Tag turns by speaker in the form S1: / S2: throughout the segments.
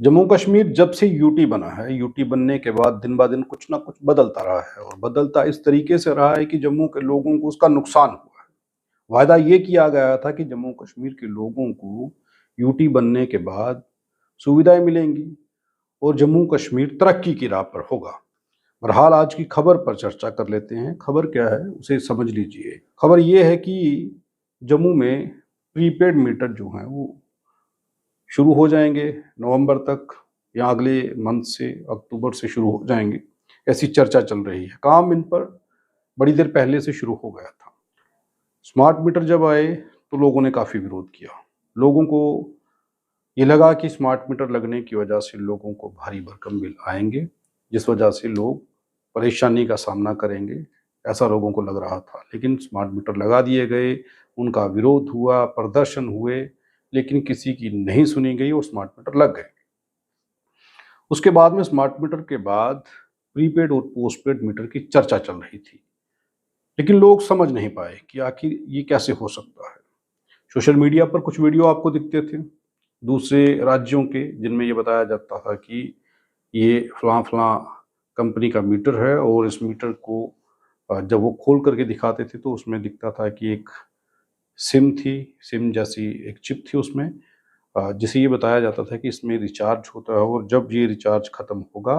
S1: जम्मू कश्मीर जब से यूटी बना है, यूटी बनने के बाद दिन ब दिन कुछ ना कुछ बदलता रहा है और बदलता इस तरीके से रहा है कि जम्मू के लोगों को उसका नुकसान हुआ है। वायदा ये किया गया था कि जम्मू कश्मीर के लोगों को यूटी बनने के बाद सुविधाएं मिलेंगी और जम्मू कश्मीर तरक्की की राह पर होगा। बहरहाल आज की खबर पर चर्चा कर लेते हैं। खबर क्या है उसे समझ लीजिए। खबर ये है कि जम्मू में प्रीपेड मीटर जो हैं वो शुरू हो जाएंगे नवंबर तक या अगले मंथ से अक्टूबर से शुरू हो जाएंगे, ऐसी चर्चा चल रही है। काम इन पर बड़ी देर पहले से शुरू हो गया था। स्मार्ट मीटर जब आए तो लोगों ने काफ़ी विरोध किया। लोगों को ये लगा कि स्मार्ट मीटर लगने की वजह से लोगों को भारी भरकम बिल आएंगे, जिस वजह से लोग परेशानी का सामना करेंगे, ऐसा लोगों को लग रहा था। लेकिन स्मार्ट मीटर लगा दिए गए, उनका विरोध हुआ, प्रदर्शन हुए, लेकिन किसी की नहीं सुनी गई और स्मार्ट मीटर लग गए। उसके बाद में स्मार्ट मीटर के बाद प्रीपेड और पोस्टपेड मीटर की चर्चा चल रही थी, लेकिन लोग समझ नहीं पाए कि आखिर ये कैसे हो सकता है। सोशल मीडिया पर कुछ वीडियो आपको दिखते थे दूसरे राज्यों के, जिनमें ये बताया जाता था कि ये फलां फलां कंपनी का मीटर है और इस मीटर को जब वो खोल करके दिखाते थे तो उसमें दिखता था कि एक सिम थी, सिम जैसी एक चिप थी उसमें, जिसे ये बताया जाता था कि इसमें रिचार्ज होता है और जब ये रिचार्ज ख़त्म होगा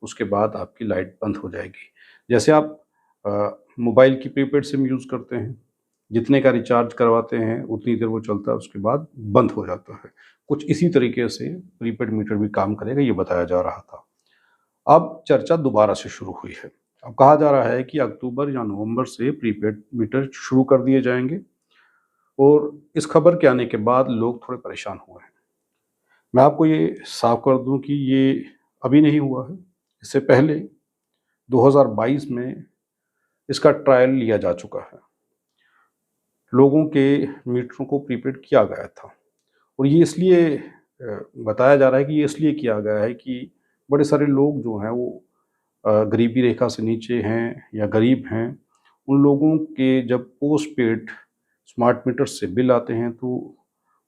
S1: उसके बाद आपकी लाइट बंद हो जाएगी। जैसे आप मोबाइल की प्रीपेड सिम यूज़ करते हैं, जितने का रिचार्ज करवाते हैं उतनी देर वो चलता है, उसके बाद बंद हो जाता है। कुछ इसी तरीके से प्रीपेड मीटर भी काम करेगा, ये बताया जा रहा था। अब चर्चा दोबारा से शुरू हुई है। अब कहा जा रहा है कि अक्टूबर या नवंबर से प्रीपेड मीटर शुरू कर दिए जाएंगे और इस खबर के आने के बाद लोग थोड़े परेशान हुए हैं। मैं आपको ये साफ कर दूं कि ये अभी नहीं हुआ है। इससे पहले 2022 में इसका ट्रायल लिया जा चुका है। लोगों के मीटरों को प्रीपेड किया गया था और ये इसलिए बताया जा रहा है कि ये इसलिए किया गया है कि बड़े सारे लोग जो हैं वो गरीबी रेखा से नीचे हैं या गरीब हैं। उन लोगों के जब पोस्ट पेड स्मार्ट मीटर से बिल आते हैं तो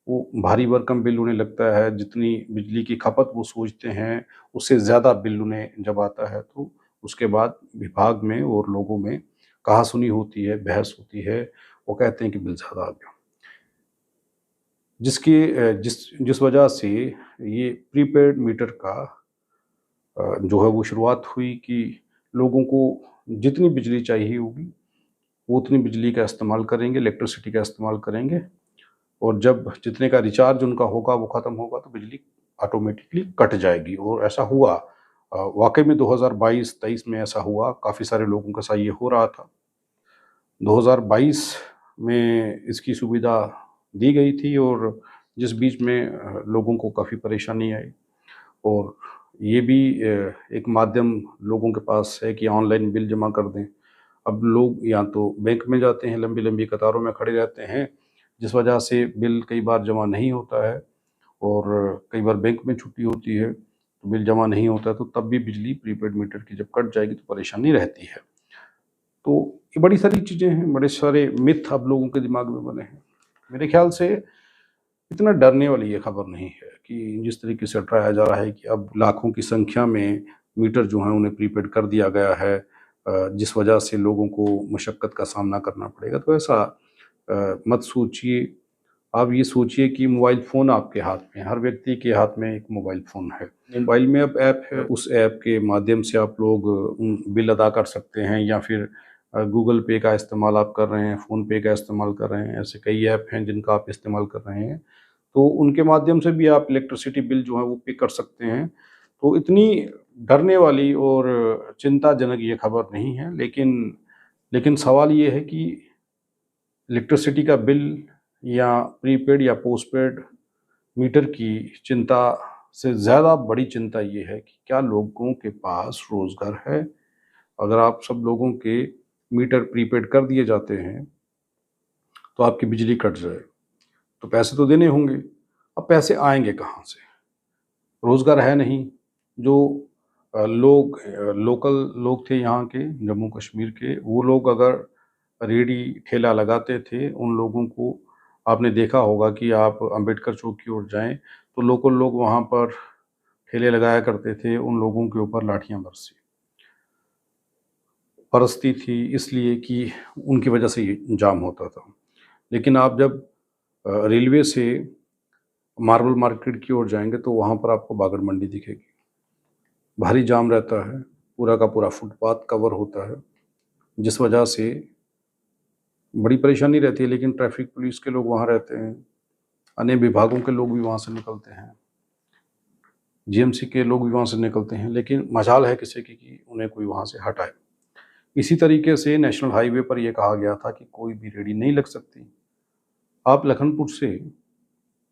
S1: वो भारी भरकम बिल उन्हें लगता है। जितनी बिजली की खपत वो सोचते हैं उससे ज़्यादा बिल उन्हें जब आता है तो उसके बाद विभाग में और लोगों में कहा-सुनी होती है, बहस होती है। वो कहते हैं कि बिल ज़्यादा आ गया। जिसकी जिस जिस वजह से ये प्रीपेड मीटर का जो है वो शुरुआत हुई कि लोगों को जितनी बिजली चाहिए होगी वो उतनी बिजली का इस्तेमाल करेंगे, इलेक्ट्रिसिटी का इस्तेमाल करेंगे और जब जितने का रिचार्ज उनका होगा वो ख़त्म होगा तो बिजली ऑटोमेटिकली कट जाएगी और ऐसा हुआ। वाक़ई में 2022-23 में ऐसा हुआ, काफ़ी सारे लोगों के साथ ये हो रहा था। 2022 में इसकी सुविधा दी गई थी और जिस बीच में लोगों को काफ़ी परेशानी आई और ये भी एक माध्यम लोगों के पास है कि ऑनलाइन बिल जमा कर दें। अब लोग या तो बैंक में जाते हैं, लंबी-लंबी कतारों में खड़े रहते हैं, जिस वजह से बिल कई बार जमा नहीं होता है और कई बार बैंक में छुट्टी होती है, तो बिल जमा नहीं होता है, तो तब भी बिजली प्रीपेड मीटर की जब कट जाएगी तो परेशानी रहती है। तो ये बड़ी सारी चीज़ें हैं, बड़े सारे मिथ अब लोगों के दिमाग में बने हैं। मेरे ख़्याल से इतना डरने वाली ये खबर नहीं है कि जिस तरीके से डराया जा रहा है कि अब लाखों की संख्या में मीटर जो हैं उन्हें प्रीपेड कर दिया गया है, जिस वजह से लोगों को मशक्क़त का सामना करना पड़ेगा। तो ऐसा मत सोचिए। आप ये सोचिए कि मोबाइल फ़ोन आपके हाथ में है, हर व्यक्ति के हाथ में एक मोबाइल फ़ोन है। मोबाइल में अब ऐप है, उस ऐप के माध्यम से आप लोग बिल अदा कर सकते हैं या फिर गूगल पे का इस्तेमाल आप कर रहे हैं, फ़ोन पे का इस्तेमाल कर रहे हैं। ऐसे कई ऐप हैं जिनका आप इस्तेमाल कर रहे हैं। तो उनके माध्यम से भी आप इलेक्ट्रिसिटी बिल जो है वो पे कर सकते हैं। तो इतनी डरने वाली और चिंताजनक ये खबर नहीं है, लेकिन सवाल ये है कि इलेक्ट्रिसिटी का बिल या प्रीपेड या पोस्टपेड मीटर की चिंता से ज़्यादा बड़ी चिंता ये है कि क्या लोगों के पास रोज़गार है? अगर आप सब लोगों के मीटर प्रीपेड कर दिए जाते हैं, तो आपकी बिजली कट जाए, तो पैसे तो देने होंगे। अब पैसे आएँगे कहाँ से? रोज़गार है नहीं। जो लोकल लोग थे यहाँ के, जम्मू कश्मीर के, वो लोग अगर रेहड़ी ठेला लगाते थे, उन लोगों को आपने देखा होगा कि आप अम्बेडकर चौक की ओर जाएँ, तो लोकल लोग वहाँ पर ठेले लगाया करते थे उन लोगों के ऊपर लाठियां बरसती थी, इसलिए कि उनकी वजह से ये जाम होता था। लेकिन आप जब रेलवे से मार्बल मार्केट की ओर जाएंगे तो वहाँ पर आपको बागड़ मंडी दिखेगी। भारी जाम रहता है, पूरा का पूरा फुटपाथ कवर होता है, जिस वजह से बड़ी परेशानी रहती है। लेकिन ट्रैफिक पुलिस के लोग वहाँ रहते हैं, अन्य विभागों के लोग भी वहाँ से निकलते हैं, जीएमसी के लोग भी वहाँ से निकलते हैं, लेकिन मजाल है किसी की कि उन्हें कोई वहाँ से हटाए। इसी तरीके से नेशनल हाईवे पर यह कहा गया था कि कोई भी रेडी नहीं लग सकती। आप लखनपुर से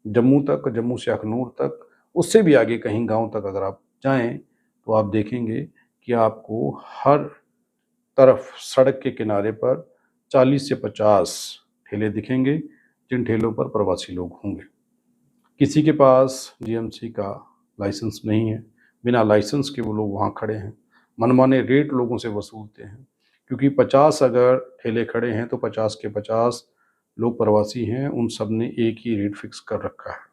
S1: जम्मू तक, जम्मू से अखनूर तक, उससे भी आगे कहीं गांव तक अगर आप जाएं तो आप देखेंगे कि आपको हर तरफ सड़क के किनारे पर 40 से 50 ठेले दिखेंगे, जिन ठेलों पर प्रवासी लोग होंगे। किसी के पास जीएमसी का लाइसेंस नहीं है, बिना लाइसेंस के वो लोग वहाँ खड़े हैं, मनमाने रेट लोगों से वसूलते हैं, क्योंकि 50 अगर ठेले खड़े हैं तो 50 के 50 लोग प्रवासी हैं, उन सब ने एक ही रेट फिक्स कर रखा है।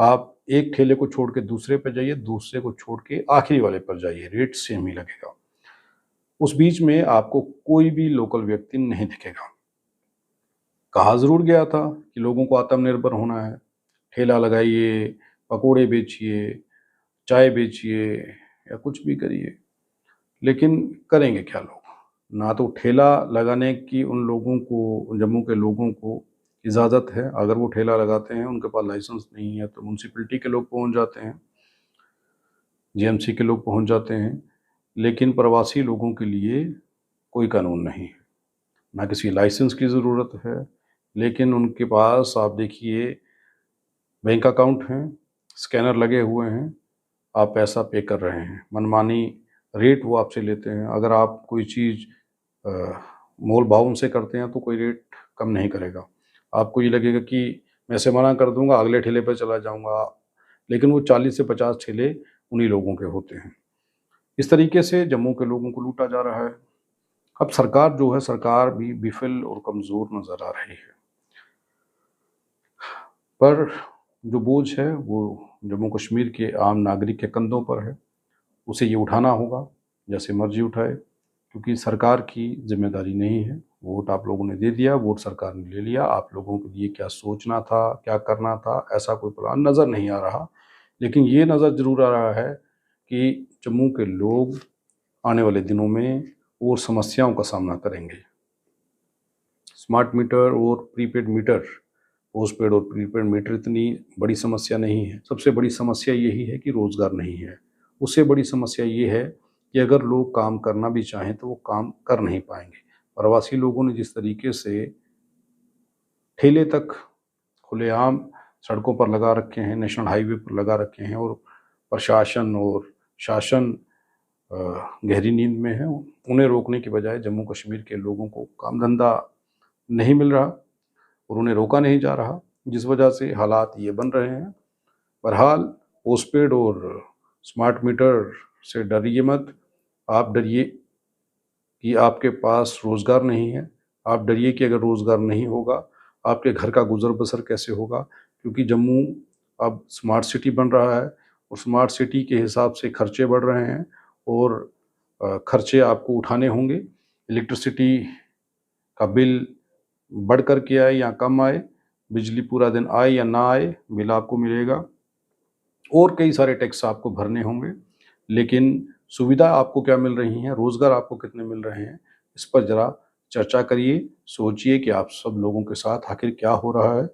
S1: आप एक ठेले को छोड़ के दूसरे पर जाइए, दूसरे को छोड़ के आखिरी वाले पर जाइए, रेट सेम ही लगेगा। उस बीच में आपको कोई भी लोकल व्यक्ति नहीं दिखेगा। कहा जरूर गया था कि लोगों को आत्मनिर्भर होना है, ठेला लगाइए, पकोड़े बेचिए, चाय बेचिए या कुछ भी करिए, लेकिन करेंगे क्या लोग? ना तो ठेला लगाने की उन लोगों को, जम्मू के लोगों को इजाज़त है। अगर वो ठेला लगाते हैं, उनके पास लाइसेंस नहीं है, तो म्यूनसिपैलिटी के लोग पहुंच जाते हैं, जीएमसी के लोग पहुंच जाते हैं, लेकिन प्रवासी लोगों के लिए कोई कानून नहीं है, ना किसी लाइसेंस की ज़रूरत है। लेकिन उनके पास आप देखिए बैंक अकाउंट हैं, स्कैनर लगे हुए हैं, आप पैसा पे कर रहे हैं, मनमानी रेट वो आपसे लेते हैं। अगर आप कोई चीज़ मोल भाव उनसे करते हैं तो कोई रेट कम नहीं करेगा। आपको ये लगेगा कि मैं इसे मना कर दूंगा, अगले ठेले पर चला जाऊंगा, लेकिन वो 40 से 50 ठेले उन्हीं लोगों के होते हैं। इस तरीके से जम्मू के लोगों को लूटा जा रहा है। अब सरकार जो है, सरकार भी विफल और कमज़ोर नज़र आ रही है, पर जो बोझ है वो जम्मू कश्मीर के आम नागरिक के कंधों पर है। उसे ये उठाना होगा, जैसे मर्जी उठाए, क्योंकि सरकार की जिम्मेदारी नहीं है। वोट आप लोगों ने दे दिया, वोट सरकार ने ले लिया, आप लोगों के लिए क्या सोचना था, क्या करना था, ऐसा कोई प्लान नज़र नहीं आ रहा। लेकिन ये नज़र ज़रूर आ रहा है कि जम्मू के लोग आने वाले दिनों में और समस्याओं का सामना करेंगे। स्मार्ट मीटर और प्रीपेड मीटर, पोस्टपेड और प्रीपेड मीटर इतनी बड़ी समस्या नहीं है। सबसे बड़ी समस्या यही है कि रोज़गार नहीं है। उससे बड़ी समस्या ये है कि अगर लोग काम करना भी चाहें तो वो काम कर नहीं पाएंगे। प्रवासी लोगों ने जिस तरीके से ठेले तक खुलेआम सड़कों पर लगा रखे हैं, नेशनल हाईवे पर लगा रखे हैं, और प्रशासन और शासन गहरी नींद में है, उन्हें रोकने के बजाय जम्मू कश्मीर के लोगों को काम धंधा नहीं मिल रहा और उन्हें रोका नहीं जा रहा, जिस वजह से हालात ये बन रहे हैं। बहरहाल पोस्टपेड और स्मार्ट मीटर से डरिए मत। आप डरिए कि आपके पास रोज़गार नहीं है, आप डरिए कि अगर रोज़गार नहीं होगा आपके घर का गुजर बसर कैसे होगा, क्योंकि जम्मू अब स्मार्ट सिटी बन रहा है और स्मार्ट सिटी के हिसाब से खर्चे बढ़ रहे हैं और खर्चे आपको उठाने होंगे। इलेक्ट्रिसिटी का बिल बढ़ कर के आए या कम आए, बिजली पूरा दिन आए या ना आए, बिल आपको मिलेगा और कई सारे टैक्स आपको भरने होंगे। लेकिन सुविधा आपको क्या मिल रही हैं, रोज़गार आपको कितने मिल रहे हैं, इस पर ज़रा चर्चा करिए, सोचिए कि आप सब लोगों के साथ आखिर क्या हो रहा है।